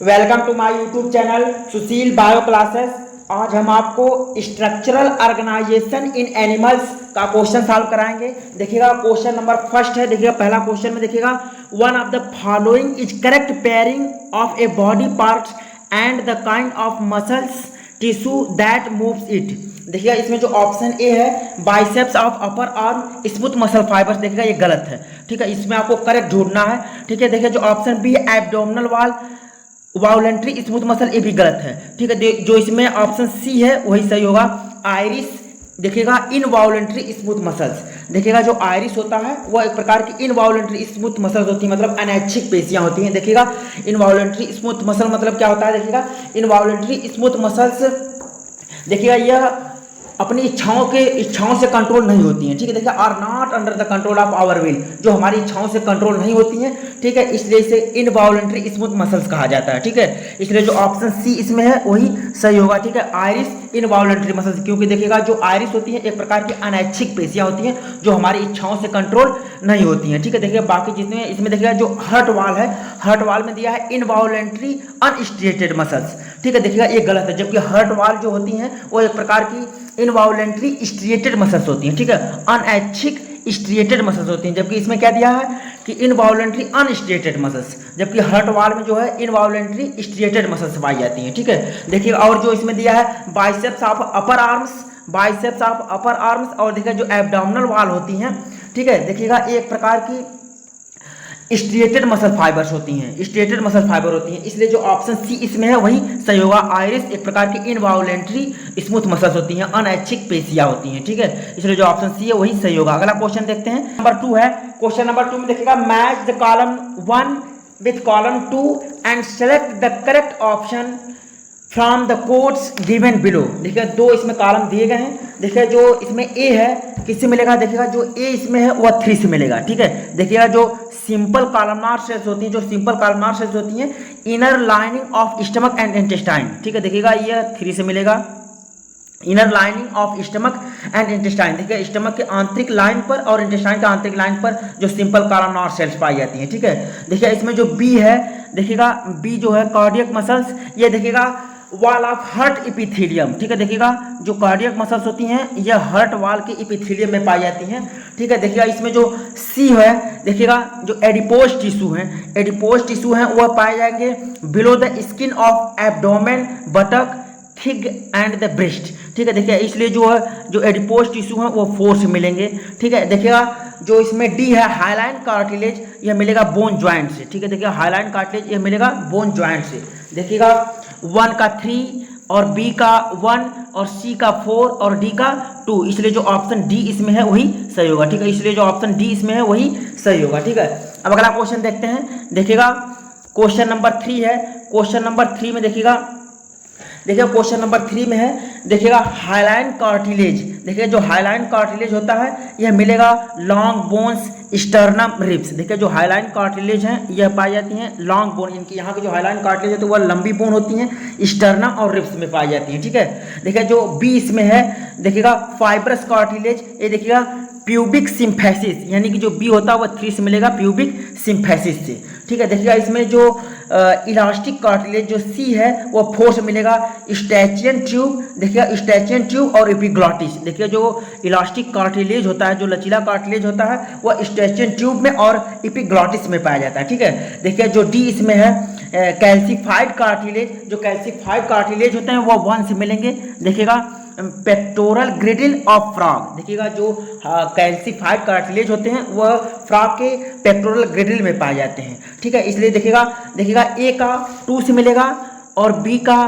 Welcome to my YouTube channel Sushil bio classes. आज हम आपको स्ट्रक्चरल ऑर्गेनाइजेशन इन एनिमल्स का क्वेश्चन सॉल्व कराएंगे। देखिएगा क्वेश्चन नंबर फर्स्ट है। देखिएगा पहला क्वेश्चन में देखिएगा one of the following is correct pairing of a body part and the kind of muscles tissue that moves it. देखिएगा इसमें जो ऑप्शन ए है biceps of upper arm smooth muscle fibres, देखिएगा ये गलत है। ठीक है, इसमें आपको करेक्ट ढूंढना है। ठीक है, देखिए जो ऑप्शन बी है एब्डोमिनल वॉल वाउलेंट्री स्मूथ मसल, ये भी गलत है। ठीक है, जो इसमें ऑप्शन सी है वही सही होगा। आयरिस देखिएगा इनवाउलेंट्री स्मूथ मसल्स, देखिएगा जो आयरिस होता है वह एक प्रकार की इनवाउलेंट्री स्मूथ मसल्स होती है, मतलब अनैच्छिक पेशियां होती हैं। देखिएगा इनवाउलेंट्री स्मूथ मसल मतलब क्या होता है, देखिएगा इनवाउलेंट्री स्मूथ मसल्स देखिएगा यह अपनी इच्छाओं से कंट्रोल नहीं होती हैं। ठीक है, देखिए are not under the control of our will, जो हमारी इच्छाओं से कंट्रोल नहीं होती हैं। ठीक है, इसलिए इसे इनवॉलंटरी स्मूथ मसल्स कहा जाता है। ठीक है, इसलिए जो ऑप्शन सी इसमें है वही सही होगा। ठीक है, आयरिस इनवॉलंटरी मसल्स, क्योंकि देखिएगा जो आयरिस होती है एक प्रकार की अनैच्छिक पेशियां होती हैं जो हमारी इच्छाओं से कंट्रोल नहीं होती हैं। ठीक है, देखिए बाकी जितने इसमें देखिएगा जो हर्ट वाल है, हर्ट वाल में दिया है इनवॉलंटरी अनस्ट्रेटेड मसल्स। ठीक है, देखिएगा ये गलत है, जबकि हर्ट वाल जो होती हैं वो एक प्रकार की इनवॉलंटरी स्ट्रिएटेड मसल्स होती हैं। ठीक है, अनैच्छिक स्ट्रिएटेड मसल्स होती हैं, जबकि इसमें क्या दिया है कि इनवॉलंटरी अनस्ट्रिएटेड मसल्स, जबकि हर्ट वाल में जो है इनवॉलंटरी स्ट्रिएटेड मसल्स पाई जाती हैं। ठीक है, देखिए और जो इसमें दिया है biceps of upper arms, biceps of upper arms, और देखिए जो एब्डोमिनल वाल होती हैं, ठीक है, देखिएगा एक प्रकार की स्ट्रिएटेड मसल फाइबर्स होती हैं, स्ट्रिएटेड मसल फाइबर होती हैं। इसलिए जो ऑप्शन सी इसमें है वही सही होगा। आयरिस एक प्रकार की इनवॉलंटरी स्मूथ मसल्स होती हैं, अनैच्छिक पेशियां होती हैं। ठीक है, इसलिए जो ऑप्शन सी है वही सही होगा। अगला क्वेश्चन देखते हैं, नंबर 2 है। क्वेश्चन नंबर 2 में देखिएगा match the column 1 with column 2 and select the correct option from the codes given below. देखिए दो इसमें कॉलम दिए गए हैं। देखिए जो इसमें ए है किससे मिलेगा, देखिएगा जो ए इसमें है वह 3 से मिलेगा। ठीक है, देखिएगा जो सिंपल कॉलमनार सेल्स होती हैं, जो सिंपल कॉलमनार सेल्स होती हैं inner lining of stomach and intestine. ठीक है, देखिएगा यह 3 से मिलेगा। Inner lining of stomach and intestine, देखिए स्टमक के आंतरिक लाइन पर और इंटेस्टाइन के आंतरिक लाइन पर जो सिंपल कॉलमनार सेल्स पाई जाती हैं। ठीक है, देखिए इसमें जो बी है, देखिएगा बी जो है कार्डियक मसल्स, ये देखिएगा वॉल ऑफ हर्ट इपिथेलियम। ठीक है, देखिएगा जो कार्डियक मसल्स होती हैं यह हर्ट वॉल के इपिथेलियम में पाई जाती हैं। ठीक है, देखिएगा इसमें जो सी है, देखिएगा जो एडिपोज टिश्यू हैं, एडिपोज टिश्यू हैं वह पाए जाएंगे below the skin of abdomen, buttock, thigh and the breast. ठीक है, देखिए इसलिए जो है जो एडिपोज टिश्यू हैं वो 4 से मिलेंगे। ठीक है, देखिएगा जो इसमें डी है हाइलाइन कार्टिलेज, यह मिलेगा बोन ज्वाइंट से। ठीक है, देखिए हाइलाइन कार्टिलेज यह मिलेगा बोन ज्वाइंट से। देखिएगा 1 का 3 और बी का 1 और सी का 4 और डी का 2, इसलिए जो ऑप्शन डी इसमें है वही सही होगा। ठीक है, इसलिए जो ऑप्शन डी इसमें है वही सही होगा। ठीक है, अब अगला क्वेश्चन देखते हैं। देखिएगा क्वेश्चन नंबर 3 है। क्वेश्चन नंबर 3 में देखिएगा क्वेश्चन नंबर 3 में है, देखिएगा हाइलाइन कार्टिलेज। देखिए जो हाइलाइन कार्टिलेज होता है यह मिलेगा लॉन्ग बोन्स स्टर्नम रिब्स। देखिए जो हाइलाइन कार्टिलेज हैं यह पाई जाती हैं लॉन्ग बोन, इनकी यहाँ की जो हाइलाइन कार्टिलेज होती है वह लंबी बोन होती हैं, स्टर्नम और रिब्स में पाई जाती हैं। ठीक है, देखिए जो बी इसमें है, देखिएगा फाइब्रस कार्टिलेज, ये देखिएगा प्यूबिक सिम्फेसिस, यानी कि जो बी होता है वह 3 से मिलेगा प्यूबिक सिम्फेसिस से। ठीक है, देखिएगा इसमें जो इलास्टिक कार्टिलेज जो सी है वह 4 से मिलेगा स्टैचियन ट्यूब, देखिएगा स्टैचियन ट्यूब और एपिग्लॉटिस। देखिए जो इलास्टिक कार्टिलेज होता है, जो लचीला कार्टिलेज होता है वह स्टैचियन ट्यूब में और एपिग्लॉटिस में पाया जाता है। ठीक है, देखिए जो डी इसमें है कैल्सिफाइड कार्टिलेज, जो कैल्सिफाइड कार्टिलेज होते हैं वह 1 से मिलेंगे। देखिएगा पेक्टोरल ग्रिडल ऑफ फ्रॉग, देखिएगा जो कैल्सिफाइड कार्टिलेज होते हैं वह फ्रॉग के पेक्टोरल ग्रिडल में पाए जाते हैं। ठीक है, इसलिए देखिएगा ए का 2 से मिलेगा और बी का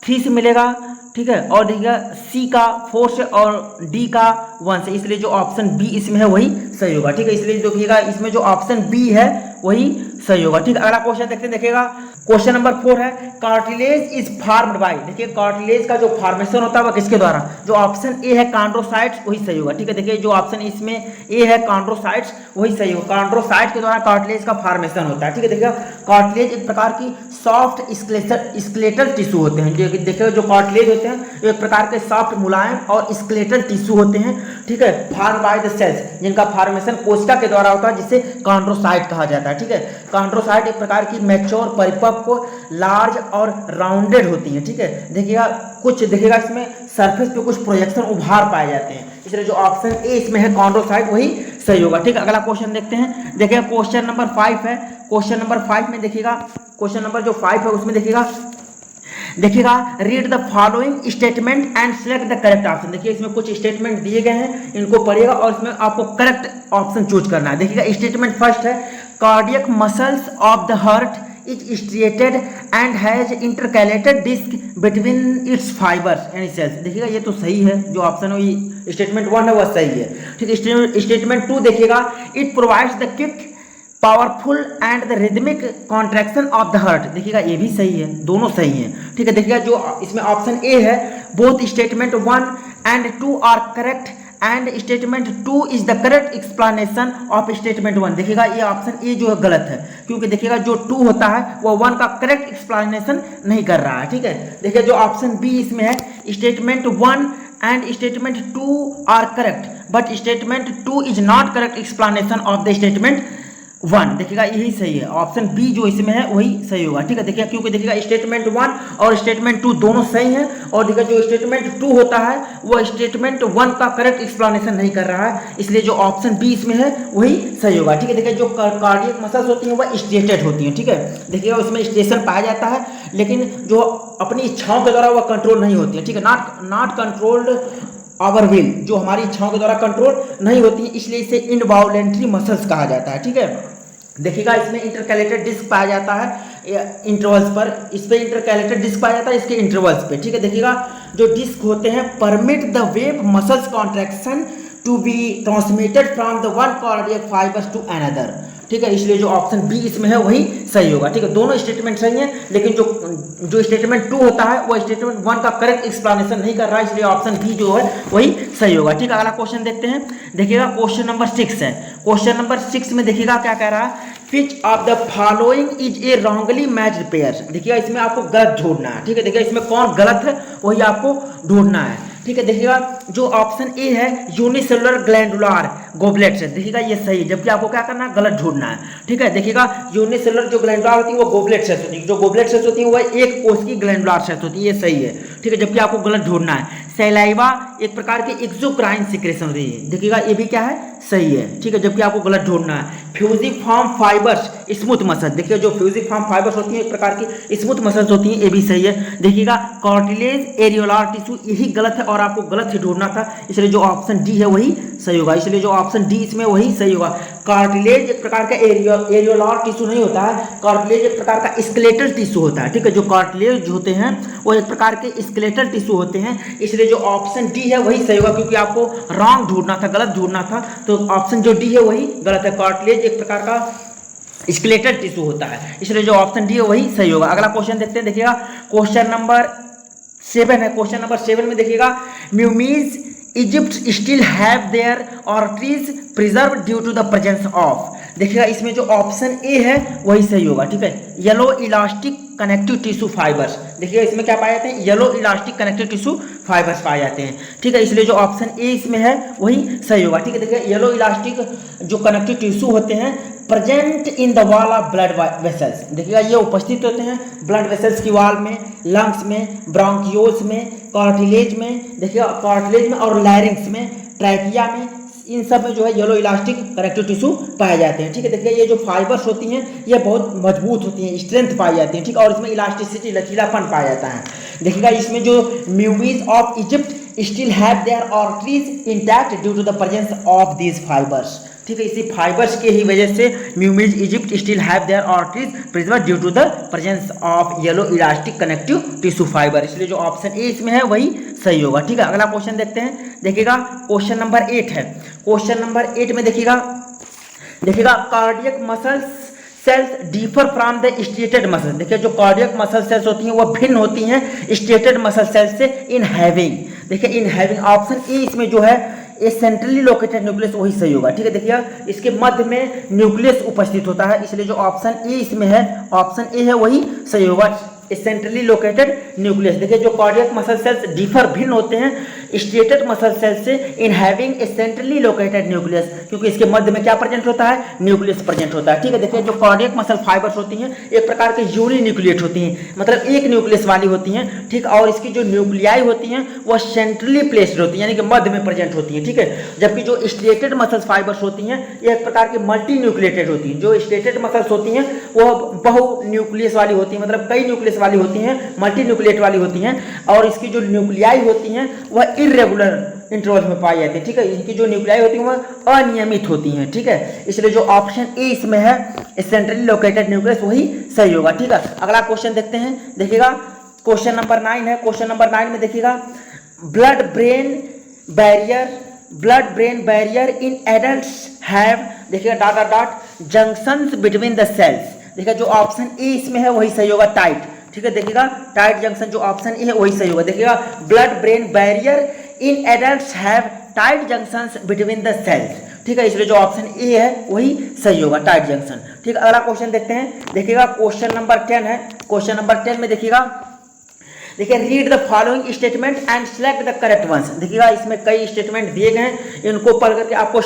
3 से मिलेगा। ठीक है, और देखिएगा सी का 4 से और डी का 1 से, इसलिए जो ऑप्शन बी इसमें है वही सही होगा। ठीक है, इसलिए देखिएगा इसमें जो ऑप्शन बी है वही सही होगा। ठीक है, अगला क्वेश्चन देखते हैं। देखिएगा क्वेश्चन नंबर 4 है कार्टिलेज इज फॉर्म्ड बाय। देखिए कार्टिलेज का जो फॉर्मेशन होता है वह किसके द्वारा, जो ऑप्शन ए है कॉन्ड्रोसाइट्स वही सही होगा। ठीक है, देखिए जो ऑप्शन इसमें ए है कॉन्ड्रोसाइट्स वही सही होगा। कॉन्ड्रोसाइट के द्वारा कार्टिलेज का फॉर्मेशन होता है। ठीक है, देखिएगा कार्टिलेज एक प्रकार की सॉफ्ट स्केलेटल टिश्यू होते हैं। देखिए जो कार्टिलेज होते हैं एक प्रकार के सॉफ्ट मुलायम और स्केलेटल टिश्यू होते हैं। ठीक है, फॉर्म बाय द सेल्स, जिनका फॉर्मेशन कोशिका के द्वारा होता है जिसे कॉन्ड्रोसाइट कहा जाता है। ठीक है, कॉन्ड्रोसाइट एक प्रकार की मैच्योर परिपक्व लार्ज और राउंडेड होती हैं, ठीक है। देखिएगा कुछ देखिएगा इसमें सरफेस पे कुछ प्रोजेक्शन उभार पाए जाते हैं, इसलिए जो ऑप्शन ए इसमें है कॉन्ड्रोसाइट वही सही होगा, ठीक है। अगला क्वेश्चन देखते हैं। देखिएगा क्वेश्चन नंबर 5 है। क्वेश्चन नंबर 5 में देखिएगा, क्वेश्चन नंबर जो 5 है उसमें देखिएगा read the following statement and select the correct option. देखिए इसमें कुछ स्टेटमेंट दिए गए हैं, इनको पढ़िएगा और इसमें आपको करेक्ट ऑप्शन चूज करना है। देखिएगा स्टेटमेंट फर्स्ट है cardiac muscles of the heart is striated and has intercalated disc between its fibres and cells. देखिएगा ये तो सही है, जो ऑप्शन है स्टेटमेंट 1 है वह सही है, ठीक है। स्टेटमेंट 2 देखिएगा it provides the quick powerful and the rhythmic contraction of the heart. देखिएगा ये भी सही है, दोनों सही हैं, ठीक है। देखिएगा जो इसमें ऑप्शन ए है both statement 1 and 2 are correct and statement 2 is the correct explanation of statement 1। देखिएगा ये ऑप्शन ए जो है गलत है, क्योंकि देखिएगा जो 2 होता है वो 1 का करेक्ट एक्सप्लेनेशन नहीं कर रहा है, ठीक है। देखिए जो ऑप्शन बी इसमें है statement 1 and statement 2 are correct but statement 2 is not correct explanation of the statement 1। देखिएगा यही सही है, ऑप्शन बी जो इसमें है वही सही होगा, ठीक है। देखिए क्योंकि देखिएगा स्टेटमेंट 1 और स्टेटमेंट 2 दोनों सही हैं, और देखिए जो स्टेटमेंट 2 होता है वो स्टेटमेंट 1 का करेक्ट एक्सप्लेनेशन नहीं कर रहा है, इसलिए जो ऑप्शन बी इसमें है वही सही होगा, ठीक है। देखिए जो कार्डियक मसल्स होती हैं वह स्ट्रेटेड होती हैं, ठीक है। देखिएगा उसमें स्टेशन पाया जाता है, लेकिन जो अपनी इच्छाओं के द्वारा वह कंट्रोल नहीं होती है, ठीक है। नॉट कंट्रोल्ड आवर विल, जो हमारी इच्छाओं के द्वारा कंट्रोल नहीं होती है, इसलिए इसे इनवॉलेंट्री मसल्स कहा जाता है, ठीक है। देखिएगा इसमें इंटरकैलेटेड डिस्क पाया जाता है इंटरवल्स पर, इस पे इंटरकैलेटेड डिस्क पाया जाता है इसके इंटरवल्स पे, ठीक है। देखिएगा जो डिस्क होते हैं permit the wave muscles contraction to be transmitted from the one cardiac fibres to another, ठीक है। इसलिए जो ऑप्शन बी इसमें है वही सही होगा, ठीक है। दोनों स्टेटमेंट सही हैं, लेकिन जो स्टेटमेंट 2 होता है वो स्टेटमेंट 1 का करेक्ट एक्सप्लेनेशन नहीं कर रहा है, इसलिए ऑप्शन बी जो है वही सही होगा, ठीक है। अगला क्वेश्चन देखते हैं। देखिएगा क्वेश्चन नंबर 6 है। क्वेश्चन नंबर 6 में देखिएगा क्या कह रहा है which of the following is a wrongly matched pair. देखिएगा इसमें आपको गलत ढूंढना है, ठीक है। देखिएगा इसमें कौन गलत है वही आपको ढूंढना है, ठीक है। देखिएगा जो ऑप्शन ए है यूनिसेलुलर ग्लैंडुलर गोबलेट से, देखिएगा ये सही है, जबकि आपको क्या करना है गलत ढूंढना है, ठीक है। देखिएगा यूनिसेलुलर जो ग्लैंडुलर होती है वो गोबलेट सेल्स होती है, जो गोबलेट सेल्स होती है वह एक कोश की ग्लैंडुलर सेल्स होती है, ये सही है, ठीक है, जबकि आपको गलत ढूंढना है। सैलाइवा एक प्रकार की एक्सोक्राइन सिक्रेशन होती है, देखिएगा ये भी क्या है सही है, ठीक है, जबकि आपको गलत ढूंढना है। फ्यूजिफॉर्म फाइबर्स स्मूथ मसल, देखिए जो फ्यूजिफॉर्म फाइबर्स होती हैं एक प्रकार की स्मूथ मसल्स होती हैं, ये भी सही है। देखिएगा कार्टिलेज एरियोलार टिश्यू, यही गलत है और आपको गलत ही ढूंढना था, इसलिए जो ऑप्शन डी है वही सही होगा, इसलिए जो ऑप्शन डी इसमें वही सही होगा। कार्टिलेज एक प्रकार का एरियोलार टिश्यू नहीं होता है, कार्टिलेज एक प्रकार का स्केलेटल टिश्यू होता है, ठीक है। जो कार्टिलेज होते हैं वो एक प्रकार के स्केलेटल टिश्यू होते हैं, इसलिए जो ऑप्शन डी है वही सही होगा, क्योंकि आपको रॉन्ग ढूंढना था, गलत ढूंढना था, तो ऑप्शन जो डी है वही गलत है। कार्टिलेज एक प्रकार का स्केलेटल टिश्यू होता है, इसलिए जो ऑप्शन डी है वही सही होगा। अगला क्वेश्चन देखते हैं। देखिएगा क्वेश्चन नंबर 7 है। क्वेश्चन नंबर 7 में देखिएगा mummies Egypt still have their arteries preserve due to the presence of. देखिएगा इसमें जो ऑप्शन ए है वही सही होगा, ठीक है। Yellow elastic connective tissue fibres, देखिएगा इसमें क्या पाए जाते हैं yellow elastic connective tissue fibres पाए जाते हैं, ठीक है, इसलिए जो ऑप्शन ए इसमें है वही सही होगा, ठीक है। देखिए येलो इलास्टिक जो कनेक्टिव टिश्यू होते हैं present in the wall of blood vessels, देखिएगा ये उपस्थित होते हैं ब्लड वेसल्स की वॉल में, लंग्स में, ब्रोंकियोल्स में, कार्टिलेज में, देखिएगा कार्टिलेज में और लैरिंक्स में, ट्रैकिया में, इन सब में जो है येलो इलास्टिक कनेक्टिव टिश्यू पाए जाते हैं, ठीक है। देखिए ये जो फाइबर्स होती हैं ये बहुत मजबूत होती हैं, स्ट्रेंथ पाई जाती है, ठीक है, और इसमें इलास्टिसिटी लचीलापन पाया जाता है। देखिएगा इसमें जो mummies of Egypt still have their arteries intact due to the presence of these fibres, ठीक है। इसी फाइबर्स के ही वजह से mummies Egypt still have their arteries preserved due to the presence of yellow elastic connective tissue fibre, इसलिए जो option ए इसमें है वही सही होगा, ठीक है। अगला क्वेश्चन देखते हैं। देखिएगा क्वेश्चन नंबर 8 है। क्वेश्चन नंबर 8 में देखिएगा cardiac muscles cells differ from the striated muscle, देखिए जो कार्डियक मसल सेल्स होती हैं वह भिन्न होती हैं स्ट्रेटेड मसल सेल्स से इन हैविंग, देखिए इन हैविंग ऑप्शन ए इसमें जो है ए सेंट्रली लोकेटेड न्यूक्लियस वही सही होगा, ठीक है। देखिए इसके मध्य में न्यूक्लियस उपस्थित होता है, इसलिए जो ऑप्शन ए इसमें है ऑप्शन ए है वही सही होगा, सेंट्रली लोकेटेड न्यूक्लियस। देखिए जो कार्डियक मसल सेल्स डिफर भिन्न होते हैं स्ट्रेटेड मसल सेल से in having a centrally located nucleus, क्योंकि इसके मध्य में क्या प्रेजेंट होता है, न्यूक्लियस प्रेजेंट होता है। ठीक है, देखिए जो कार्डियक मसल फाइबर्स होती हैं एक प्रकार के यूनिन्यूक्लिएट होती हैं, मतलब एक न्यूक्लियस वाली होती हैं। ठीक, और इसकी जो न्यूक्लियाई होती हैं वह सेंट्रली प्लेस्ड होती हैं, यानी कि मध्य में प्रेजेंट होती हैं। ठीक है, जबकि जो स्ट्रेटेड मसल फाइबर्स होती हैं ये एक प्रकार की मल्टी न्यूक्लिएटेड होती हैं। जो स्ट्रेटेड मसल्स होती हैं वह बहु न्यूक्लियस वाली होती हैं, मतलब कई न्यूक्लियस वाली होती हैं, मल्टी न्यूक्लिएट वाली होती हैं, और इसकी जो न्यूक्लियाई होती हैं वह इर्रेगुलर इंटरवल में पाई जाती है। ठीक है, इनकी जो न्यूक्लियाई होती है वह अनियमित होती हैं। ठीक है, इसलिए जो ऑप्शन ए इसमें है सेंट्रली लोकेटेड न्यूक्लियस वही सही होगा। ठीक है, अगला क्वेश्चन देखते हैं, देखिएगा क्वेश्चन नंबर 9 है। क्वेश्चन नंबर 9 में देखिएगा blood brain barrier in adults have, देखिएगा dot dot dot junctions between the cells. देखिए जो ऑप्शन ए इसमें है वही सही होगा, टाइट। ठीक है, देखिएगा टाइट जंक्शन जो ऑप्शन ए है वही सही होगा। देखिएगा blood brain barrier in adults have tight junctions between the cells. ठीक है, इसलिए जो ऑप्शन ए है वही सही होगा, टाइट जंक्शन। ठीक है, अगला क्वेश्चन देखते हैं, देखिएगा क्वेश्चन नंबर 10 है। क्वेश्चन नंबर 10 में देखिएगा, देखिए read the following statement and select the correct ones. देखिएगा इसमें कई स्टेटमेंट दिए गए हैं, इनको पढ़ करके आपको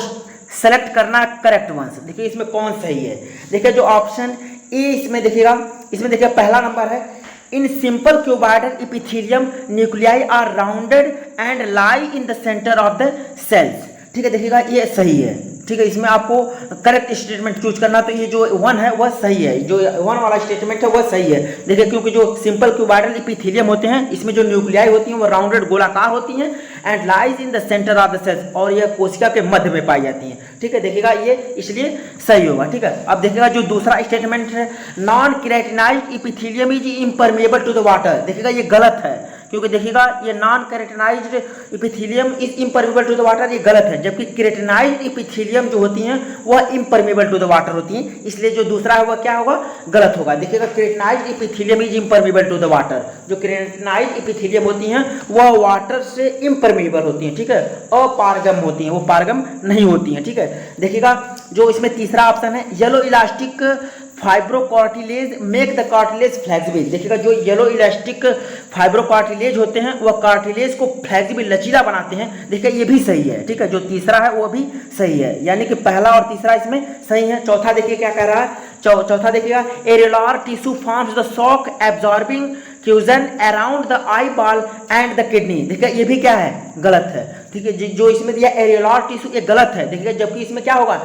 सेलेक्ट करना करेक्ट वंस। देखिए इसमें कौन सही है, देखिए जो ऑप्शन ए इसमें देखिएगा, इसमें देखिए पहला नंबर है in simple cuboidal epithelium nuclei are rounded and lie in the centre of the cells. ठीक है, देखिएगा ये सही है। ठीक है, इसमें आपको करेक्ट स्टेटमेंट चूज करना, तो ये जो 1 है वह सही है, जो 1 वाला स्टेटमेंट है वह सही है। देखिए क्योंकि जो सिंपल क्यूबॉइडल इपिथेलियम होते हैं इसमें जो न्यूक्लियाई होती हैं वो राउंडेड गोलाकार होती हैं and lies in the centre of the cells, और यह कोशिका के मध्य में पाई जाती हैं। ठीक है, देखिएगा ये इसलिए सही होगा। ठीक है, अब देखिएगा जो दूसरा स्टेटमेंट है non keratinised epithelium is impermeable to the water. देखिएगा ये गलत है, क्योंकि देखिएगा ये non keratinised epithelium is impermeable to the water, ये गलत है। जबकि केराटिनाइज्ड इपिथेलियम जो होती हैं वह इम्परमेबल टू द वाटर होती हैं, इसलिए जो दूसरा है वह क्या होगा, गलत होगा। देखिएगा keratinised epithelium is impermeable to the water, जो केराटिनाइज्ड इपिथेलियम होती हैं वह वाटर से इम्परमेबल होती हैं। ठीक है, अपारगम होती हैं, वो पारगम नहीं होती हैं। ठीक है, देखिएगा जो इसमें तीसरा ऑप्शन है yellow elastic fibrocartilage make the cartilage flexible. देखिएगा जो येलो इलास्टिक फाइब्रोकार्टिलेज होते हैं वह कार्टिलेज को फ्लेक्सिबल लचीला बनाते हैं। देखिए ये भी सही है। ठीक है, जो तीसरा है वो भी सही है, यानी कि पहला और तीसरा इसमें सही है। चौथा देखिए क्या कह रहा है, चौथा देखिएगा areolar tissue forms the shock absorbing fusion around the eye ball and the kidney. देखिए ये भी क्या है, गलत है। ठीक है, जो इसमें दिया एरियोलर टिश्यू ये गलत है। देखिए जबकि इसमें क्या होगा,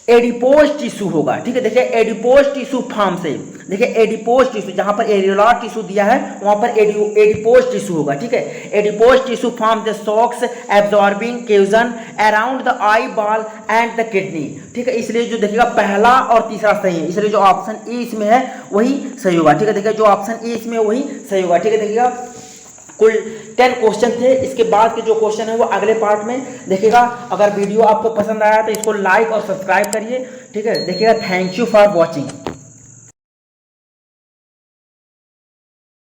एडिपोज टिश्यू होगा। ठीक है, देखिए एडिपोज टिश्यू फॉर्म से, देखिए एडिपोज टिश्यू जहां पर एरियोलर टिश्यू दिया है वहां पर एडिपोज टिश्यू होगा। ठीक है, adipose tissue form the socks absorbing fusion around the eye ball and the kidney. ठीक है, इसलिए जो देखिएगा पहला और तीसरा सही है, इसलिए जो ऑप्शन ए इसमें है वही सही होगा। ठीक है, देखिए जो ऑप्शन ए इसमें वही सही होगा। ठीक है, देखिएगा कुल 10 क्वेश्चन थे, इसके बाद के जो क्वेश्चन है वो अगले पार्ट में देखिएगा। अगर वीडियो आपको पसंद आया तो इसको लाइक और सब्सक्राइब करिए। ठीक है, देखिएगा, थैंक यू फॉर वॉचिंग।